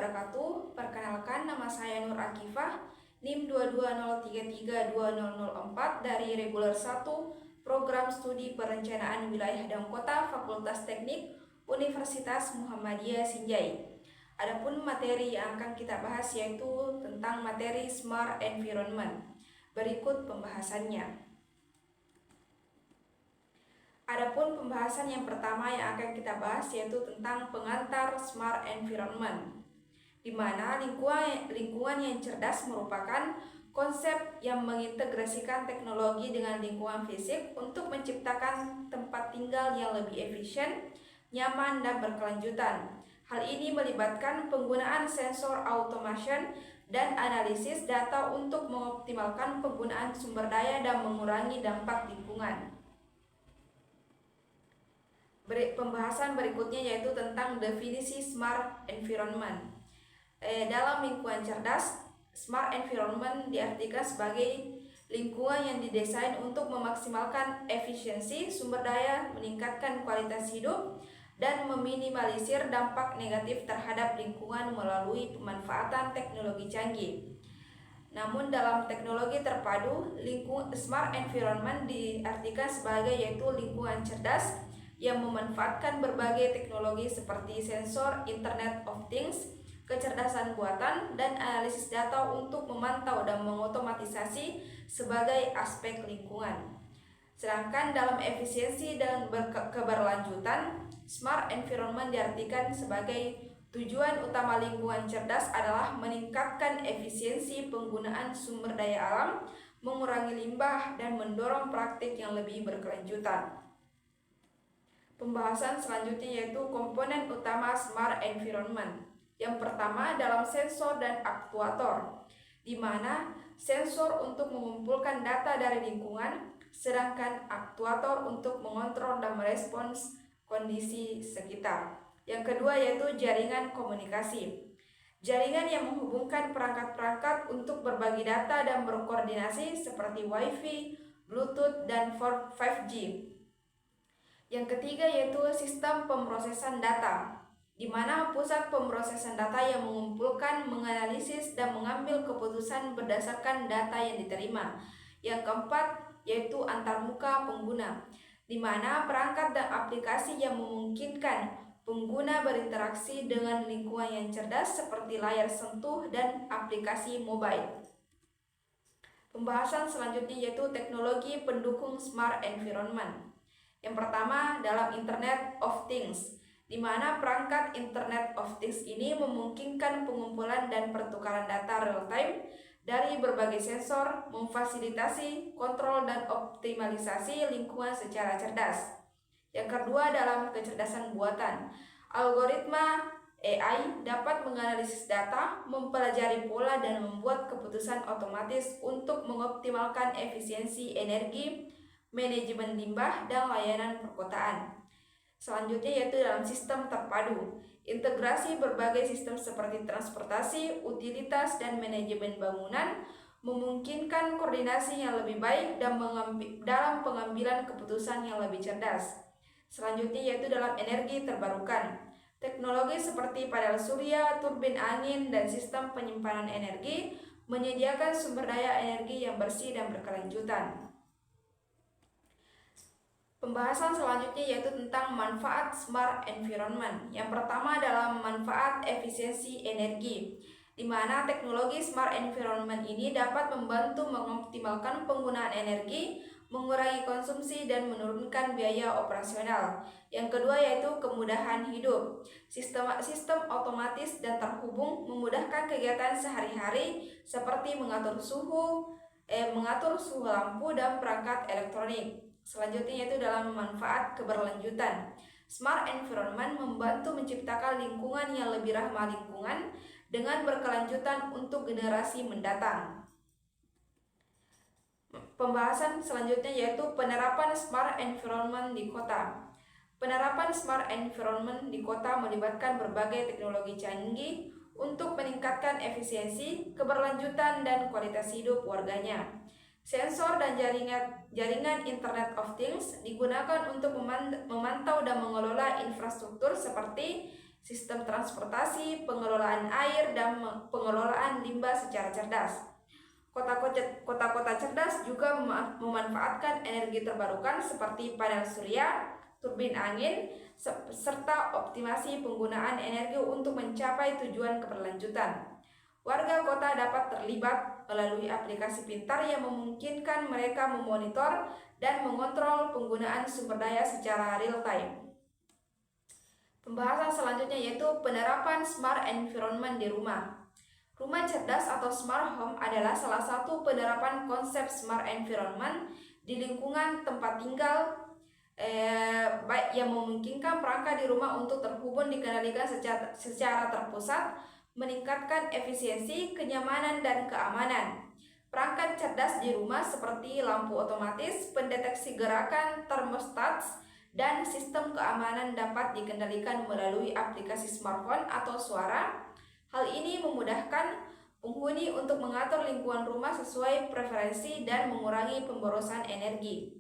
wabarakatuh. Perkenalkan, nama saya Nur Akifah, NIM 220332004 dari Reguler 1 Program Studi Perencanaan Wilayah dan Kota Fakultas Teknik Universitas Muhammadiyah Sinjai. Adapun materi yang akan kita bahas yaitu tentang materi Smart Environment. Berikut pembahasannya. Adapun pembahasan yang pertama yang akan kita bahas yaitu tentang pengantar Smart Environment, di mana lingkungan yang cerdas merupakan konsep yang mengintegrasikan teknologi dengan lingkungan fisik untuk menciptakan tempat tinggal yang lebih efisien, nyaman, dan berkelanjutan. Hal ini melibatkan penggunaan sensor automation dan analisis data untuk mengoptimalkan penggunaan sumber daya dan mengurangi dampak lingkungan. Pembahasan berikutnya yaitu tentang definisi Smart Environment. Dalam lingkungan cerdas, Smart Environment diartikan sebagai lingkungan yang didesain untuk memaksimalkan efisiensi sumber daya, meningkatkan kualitas hidup, dan meminimalisir dampak negatif terhadap lingkungan melalui pemanfaatan teknologi canggih. Namun dalam teknologi terpadu, Smart Environment diartikan sebagai yaitu lingkungan cerdas yang memanfaatkan berbagai teknologi seperti sensor, Internet of Things, kecerdasan buatan, dan analisis data untuk memantau dan mengotomatisasi sebagai aspek lingkungan. Sedangkan dalam efisiensi dan keberlanjutan, Smart Environment diartikan sebagai tujuan utama lingkungan cerdas adalah meningkatkan efisiensi penggunaan sumber daya alam, mengurangi limbah, dan mendorong praktik yang lebih berkelanjutan. Pembahasan selanjutnya yaitu komponen utama Smart Environment. Yang pertama dalam sensor dan aktuator, di mana sensor untuk mengumpulkan data dari lingkungan, sedangkan aktuator untuk mengontrol dan merespons kondisi sekitar. Yang kedua yaitu jaringan komunikasi. Jaringan yang menghubungkan perangkat-perangkat untuk berbagi data dan berkoordinasi seperti Wi-Fi, Bluetooth, dan 5G. Yang ketiga yaitu sistem pemrosesan data, di mana pusat pemrosesan data yang mengumpulkan, menganalisis, dan mengambil keputusan berdasarkan data yang diterima. Yang keempat yaitu antarmuka pengguna, di mana perangkat dan aplikasi yang memungkinkan pengguna berinteraksi dengan lingkungan yang cerdas seperti layar sentuh dan aplikasi mobile. Pembahasan selanjutnya yaitu teknologi pendukung Smart Environment. Yang pertama dalam Internet of Things, di mana perangkat Internet of Things ini memungkinkan pengumpulan dan pertukaran data real-time dari berbagai sensor, memfasilitasi kontrol dan optimalisasi lingkungan secara cerdas. Yang kedua dalam kecerdasan buatan, algoritma AI dapat menganalisis data, mempelajari pola, dan membuat keputusan otomatis untuk mengoptimalkan efisiensi energi, manajemen limbah, dan layanan perkotaan. Selanjutnya yaitu dalam sistem terpadu, integrasi berbagai sistem seperti transportasi, utilitas, dan manajemen bangunan memungkinkan koordinasi yang lebih baik dan dalam pengambilan keputusan yang lebih cerdas. Selanjutnya yaitu dalam energi terbarukan, teknologi seperti panel surya, turbin angin, dan sistem penyimpanan energi menyediakan sumber daya energi yang bersih dan berkelanjutan. Pembahasan selanjutnya yaitu tentang manfaat Smart Environment. Yang pertama dalam manfaat efisiensi energi, di mana teknologi Smart Environment ini dapat membantu mengoptimalkan penggunaan energi, mengurangi konsumsi, dan menurunkan biaya operasional. Yang kedua yaitu kemudahan hidup. Sistem otomatis dan terhubung memudahkan kegiatan sehari-hari seperti mengatur suhu lampu, dan perangkat elektronik. Selanjutnya yaitu dalam manfaat keberlanjutan. Smart Environment membantu menciptakan lingkungan yang lebih ramah lingkungan dengan berkelanjutan untuk generasi mendatang. Pembahasan selanjutnya yaitu penerapan Smart Environment di kota. Penerapan Smart Environment di kota melibatkan berbagai teknologi canggih untuk meningkatkan efisiensi, keberlanjutan, dan kualitas hidup warganya. Sensor dan jaringan Internet of Things digunakan untuk memantau dan mengelola infrastruktur seperti sistem transportasi, pengelolaan air, dan pengelolaan limbah secara cerdas. Kota-kota cerdas juga memanfaatkan energi terbarukan seperti panel surya, turbin angin, serta optimasi penggunaan energi untuk mencapai tujuan keberlanjutan. Warga kota dapat terlibat melalui aplikasi pintar yang memungkinkan mereka memonitor dan mengontrol penggunaan sumber daya secara real time. Pembahasan selanjutnya yaitu penerapan smart environment di rumah. Rumah cerdas atau smart home adalah salah satu penerapan konsep smart environment di lingkungan tempat tinggal baik yang memungkinkan perangkat di rumah untuk terhubung dikendalikan secara terpusat, meningkatkan efisiensi, kenyamanan, dan keamanan. Perangkat cerdas di rumah seperti lampu otomatis, pendeteksi gerakan, thermostats, dan sistem keamanan dapat dikendalikan melalui aplikasi smartphone atau suara. Hal ini memudahkan penghuni untuk mengatur lingkungan rumah sesuai preferensi dan mengurangi pemborosan energi.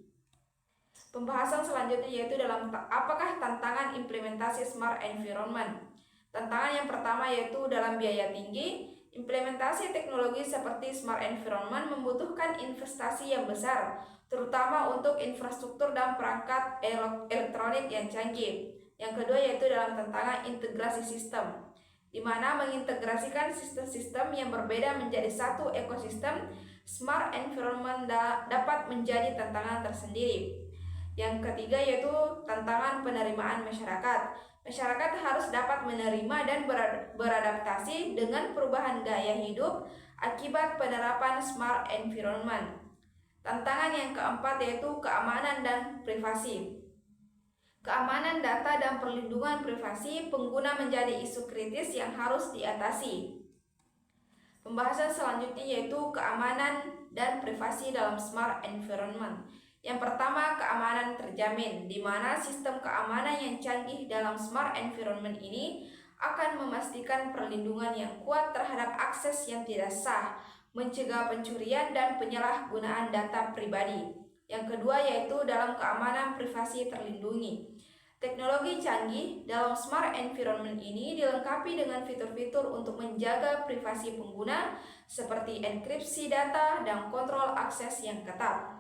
Pembahasan selanjutnya yaitu dalam apakah tantangan implementasi smart environment. Tantangan yang pertama yaitu dalam biaya tinggi. Implementasi teknologi seperti smart environment membutuhkan investasi yang besar, terutama untuk infrastruktur dan perangkat elektronik yang canggih. Yang kedua yaitu dalam tantangan integrasi sistem, di mana mengintegrasikan sistem-sistem yang berbeda menjadi satu ekosistem smart environment dapat menjadi tantangan tersendiri. Yang ketiga yaitu tantangan penerimaan masyarakat. Masyarakat harus dapat menerima dan beradaptasi dengan perubahan gaya hidup akibat penerapan smart environment. Tantangan yang keempat yaitu keamanan dan privasi. Keamanan data dan perlindungan privasi pengguna menjadi isu kritis yang harus diatasi. Pembahasan selanjutnya yaitu keamanan dan privasi dalam smart environment. Yang pertama, keamanan terjamin, di mana sistem keamanan yang canggih dalam smart environment ini akan memastikan perlindungan yang kuat terhadap akses yang tidak sah, mencegah pencurian dan penyalahgunaan data pribadi. Yang kedua yaitu dalam keamanan privasi terlindungi. Teknologi canggih dalam smart environment ini dilengkapi dengan fitur-fitur untuk menjaga privasi pengguna seperti enkripsi data dan kontrol akses yang ketat.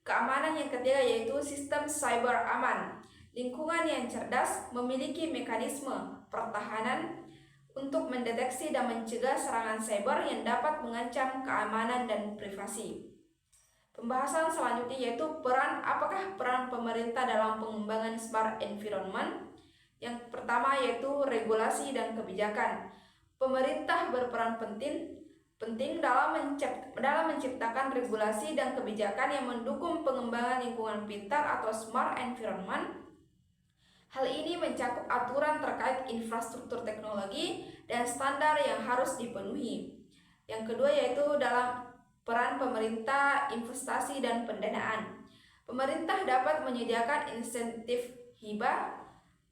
Keamanan yang ketiga yaitu sistem cyber aman. Lingkungan yang cerdas memiliki mekanisme pertahanan untuk mendeteksi dan mencegah serangan cyber yang dapat mengancam keamanan dan privasi. Pembahasan selanjutnya yaitu apakah peran pemerintah dalam pengembangan smart environment. Yang pertama yaitu regulasi dan kebijakan. Pemerintah berperan penting dalam menciptakan regulasi dan kebijakan yang mendukung pengembangan lingkungan pintar atau smart environment. Hal ini mencakup aturan terkait infrastruktur teknologi dan standar yang harus dipenuhi. Yang kedua yaitu dalam peran pemerintah, investasi, dan pendanaan. Pemerintah dapat menyediakan insentif hibah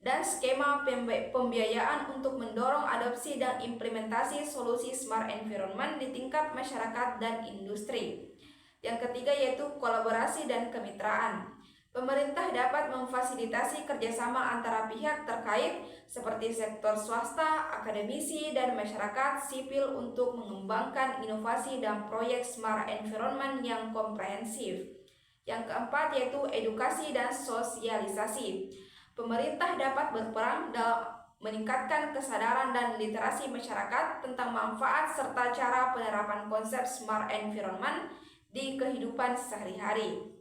dan skema pembiayaan untuk mendorong adopsi dan implementasi solusi smart environment di tingkat masyarakat dan industri. Yang ketiga yaitu kolaborasi dan kemitraan. Pemerintah dapat memfasilitasi kerjasama antara pihak terkait seperti sektor swasta, akademisi, dan masyarakat sipil untuk mengembangkan inovasi dan proyek smart environment yang komprehensif. Yang keempat yaitu edukasi dan sosialisasi. Pemerintah dapat berperan dalam meningkatkan kesadaran dan literasi masyarakat tentang manfaat serta cara penerapan konsep smart environment di kehidupan sehari-hari.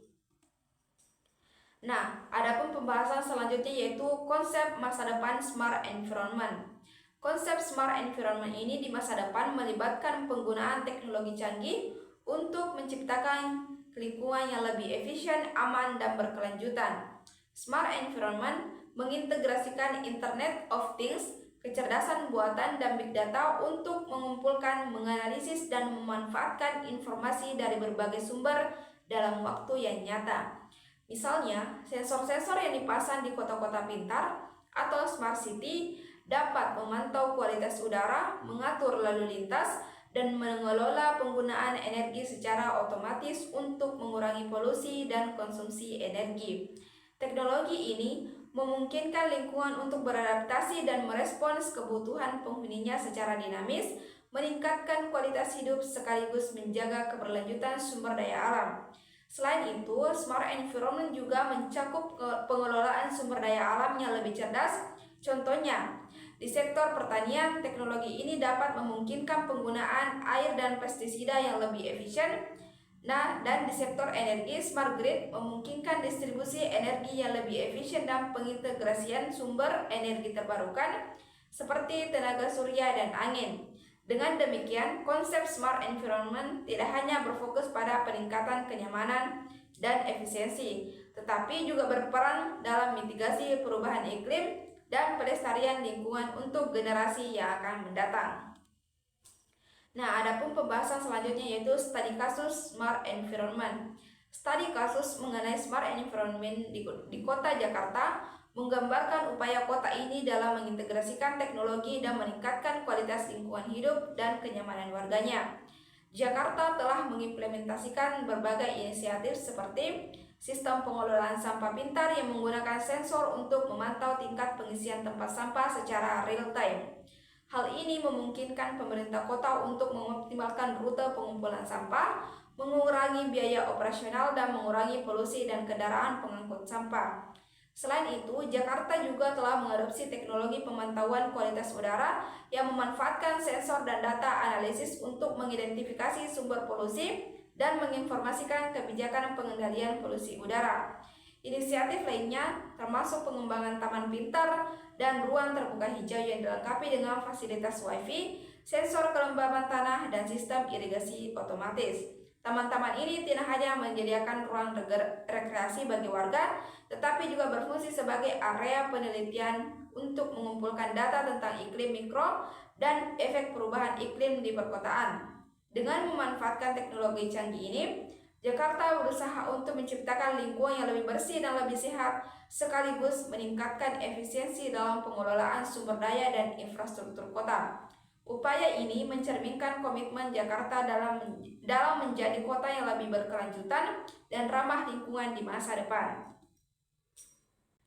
Nah, adapun pembahasan selanjutnya yaitu konsep masa depan smart environment. Konsep smart environment ini di masa depan melibatkan penggunaan teknologi canggih untuk menciptakan lingkungan yang lebih efisien, aman, dan berkelanjutan. Smart environment mengintegrasikan Internet of Things, kecerdasan buatan, dan big data untuk mengumpulkan, menganalisis, dan memanfaatkan informasi dari berbagai sumber dalam waktu yang nyata. Misalnya, sensor-sensor yang dipasang di kota-kota pintar atau smart city dapat memantau kualitas udara, mengatur lalu lintas, dan mengelola penggunaan energi secara otomatis untuk mengurangi polusi dan konsumsi energi. Teknologi ini memungkinkan lingkungan untuk beradaptasi dan merespons kebutuhan penghuninya secara dinamis, meningkatkan kualitas hidup sekaligus menjaga keberlanjutan sumber daya alam. Selain itu, smart environment juga mencakup pengelolaan sumber daya alam yang lebih cerdas. Contohnya, di sektor pertanian, teknologi ini dapat memungkinkan penggunaan air dan pestisida yang lebih efisien. Dan di sektor energi, smart grid memungkinkan distribusi energi yang lebih efisien dan pengintegrasian sumber energi terbarukan seperti tenaga surya dan angin. Dengan demikian, konsep smart environment tidak hanya berfokus pada peningkatan kenyamanan dan efisiensi, tetapi juga berperan dalam mitigasi perubahan iklim dan pelestarian lingkungan untuk generasi yang akan mendatang. Nah, adapun pembahasan selanjutnya yaitu studi kasus smart environment. Studi kasus mengenai smart environment di kota Jakarta menggambarkan upaya kota ini dalam mengintegrasikan teknologi dan meningkatkan kualitas lingkungan hidup dan kenyamanan warganya. Jakarta telah mengimplementasikan berbagai inisiatif seperti sistem pengelolaan sampah pintar yang menggunakan sensor untuk memantau tingkat pengisian tempat sampah secara real time. Hal ini memungkinkan pemerintah kota untuk mengoptimalkan rute pengumpulan sampah, mengurangi biaya operasional, dan mengurangi polusi dan kendaraan pengangkut sampah. Selain itu, Jakarta juga telah mengadopsi teknologi pemantauan kualitas udara yang memanfaatkan sensor dan data analisis untuk mengidentifikasi sumber polusi dan menginformasikan kebijakan pengendalian polusi udara. Inisiatif lainnya termasuk pengembangan taman pintar dan ruang terbuka hijau yang dilengkapi dengan fasilitas Wi-Fi, sensor kelembaban tanah, dan sistem irigasi otomatis. Taman-taman ini tidak hanya menyediakan ruang rekreasi bagi warga, tetapi juga berfungsi sebagai area penelitian untuk mengumpulkan data tentang iklim mikro dan efek perubahan iklim di perkotaan. Dengan memanfaatkan teknologi canggih ini, Jakarta berusaha untuk menciptakan lingkungan yang lebih bersih dan lebih sehat, sekaligus meningkatkan efisiensi dalam pengelolaan sumber daya dan infrastruktur kota. Upaya ini mencerminkan komitmen Jakarta dalam menjadi kota yang lebih berkelanjutan dan ramah lingkungan di masa depan.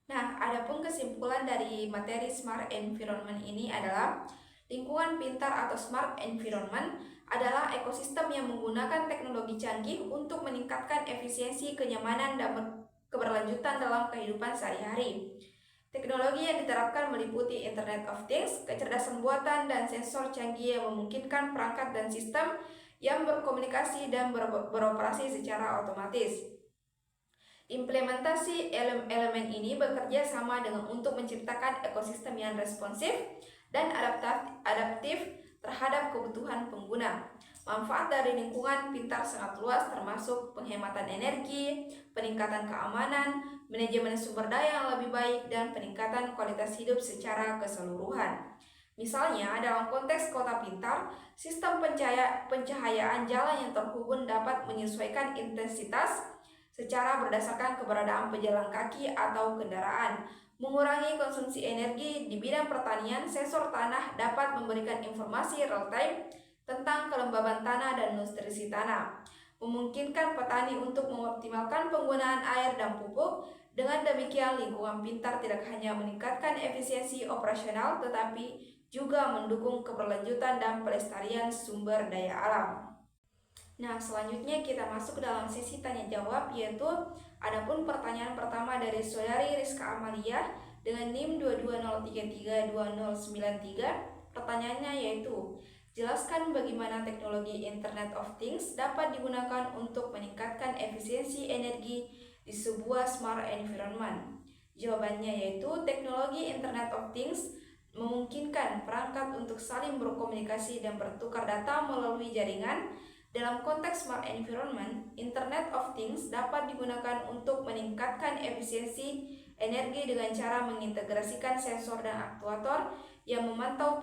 Nah, adapun kesimpulan dari materi smart environment ini adalah lingkungan pintar atau smart environment adalah ekosistem yang menggunakan teknologi canggih untuk meningkatkan efisiensi, kenyamanan, dan keberlanjutan dalam kehidupan sehari-hari. Teknologi yang diterapkan meliputi Internet of Things, kecerdasan buatan, dan sensor canggih yang memungkinkan perangkat dan sistem yang berkomunikasi dan beroperasi secara otomatis. Implementasi elemen ini bekerja sama untuk menciptakan ekosistem yang responsif dan adaptif terhadap kebutuhan pengguna. Manfaat dari lingkungan pintar sangat luas, termasuk penghematan energi, peningkatan keamanan, manajemen sumber daya yang lebih baik, dan peningkatan kualitas hidup secara keseluruhan. Misalnya, dalam konteks kota pintar, sistem pencahayaan jalan yang terhubung dapat menyesuaikan intensitas secara berdasarkan keberadaan pejalan kaki atau kendaraan. Mengurangi konsumsi energi di bidang pertanian, sensor tanah dapat memberikan informasi real-time tentang kelembaban tanah dan nutrisi tanah, memungkinkan petani untuk mengoptimalkan penggunaan air dan pupuk. Dengan demikian, lingkungan pintar tidak hanya meningkatkan efisiensi operasional, tetapi juga mendukung keberlanjutan dan pelestarian sumber daya alam. Nah, selanjutnya kita masuk dalam sesi tanya jawab, yaitu adapun pertanyaan pertama dari saudari Rizka Amalia dengan NIM 220332093. Pertanyaannya yaitu, jelaskan bagaimana teknologi Internet of Things dapat digunakan untuk meningkatkan efisiensi energi di sebuah smart environment. Jawabannya yaitu, teknologi Internet of Things memungkinkan perangkat untuk saling berkomunikasi dan bertukar data melalui jaringan. Dalam konteks smart environment, Internet of Things dapat digunakan untuk meningkatkan efisiensi energi dengan cara mengintegrasikan sensor dan aktuator yang memantau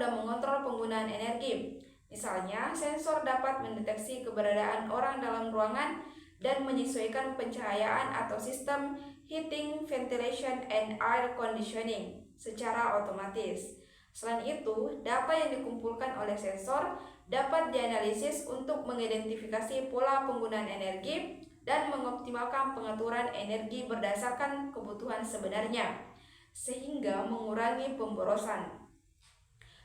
dan mengontrol penggunaan energi. Misalnya, sensor dapat mendeteksi keberadaan orang dalam ruangan dan menyesuaikan pencahayaan atau sistem heating, ventilation, and air conditioning secara otomatis. Selain itu, data yang dikumpulkan oleh sensor dapat dianalisis untuk mengidentifikasi pola penggunaan energi dan mengoptimalkan pengaturan energi berdasarkan kebutuhan kebutuhan sebenarnya, sehingga mengurangi pemborosan.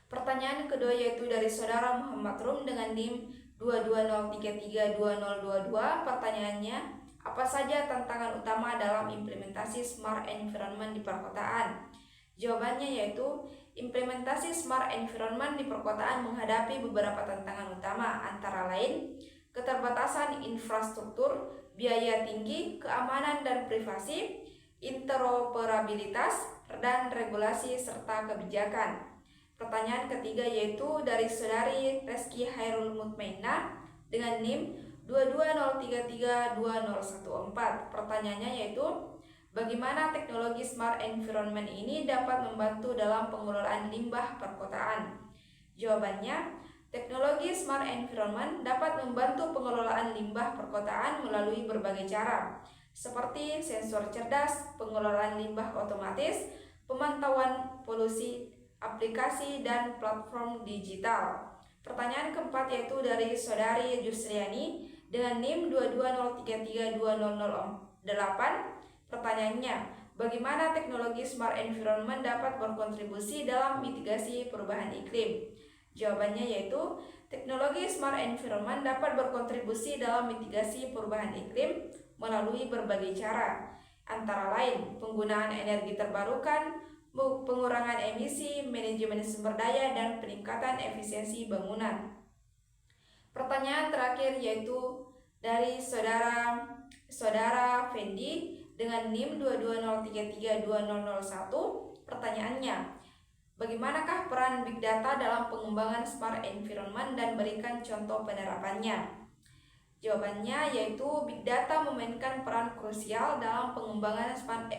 Pertanyaan kedua yaitu dari saudara Muhammad Rum dengan NIM 220332022. Pertanyaannya, apa saja tantangan utama dalam implementasi smart environment di perkotaan? Jawabannya yaitu implementasi smart environment di perkotaan menghadapi beberapa tantangan utama, antara lain keterbatasan infrastruktur, biaya tinggi, keamanan dan privasi, interoperabilitas, dan regulasi serta kebijakan. Pertanyaan ketiga yaitu dari saudari Reski Hairul Mutmainah dengan NIM 220332014. Pertanyaannya yaitu, bagaimana teknologi smart environment ini dapat membantu dalam pengelolaan limbah perkotaan? Jawabannya, teknologi smart environment dapat membantu pengelolaan limbah perkotaan melalui berbagai cara, seperti sensor cerdas, pengelolaan limbah otomatis, pemantauan polusi, aplikasi, dan platform digital. Pertanyaan keempat yaitu dari saudari Yusriani dengan NIM 220332008. Pertanyaannya, bagaimana teknologi smart environment dapat berkontribusi dalam mitigasi perubahan iklim? Jawabannya yaitu, teknologi smart environment dapat berkontribusi dalam mitigasi perubahan iklim melalui berbagai cara, antara lain penggunaan energi terbarukan, pengurangan emisi, manajemen sumber daya, dan peningkatan efisiensi bangunan. Pertanyaan terakhir yaitu dari saudara Fendi dengan NIM 220332001. Pertanyaannya, bagaimanakah peran Big Data dalam pengembangan smart environment dan berikan contoh penerapannya? Jawabannya yaitu Big Data memainkan peran krusial dalam pengembangan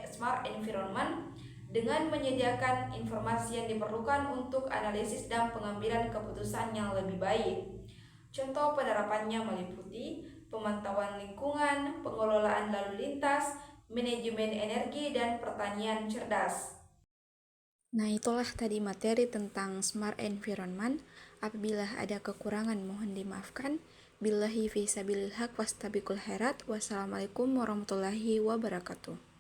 smart environment dengan menyediakan informasi yang diperlukan untuk analisis dan pengambilan keputusan yang lebih baik. Contoh penerapannya meliputi pemantauan lingkungan, pengelolaan lalu lintas, manajemen energi, dan pertanian cerdas. Nah, itulah tadi materi tentang smart environment. Apabila ada kekurangan mohon dimaafkan. Billahi fi sabilil haq wastabiqul khairat. Wassalamualaikum warahmatullahi wabarakatuh.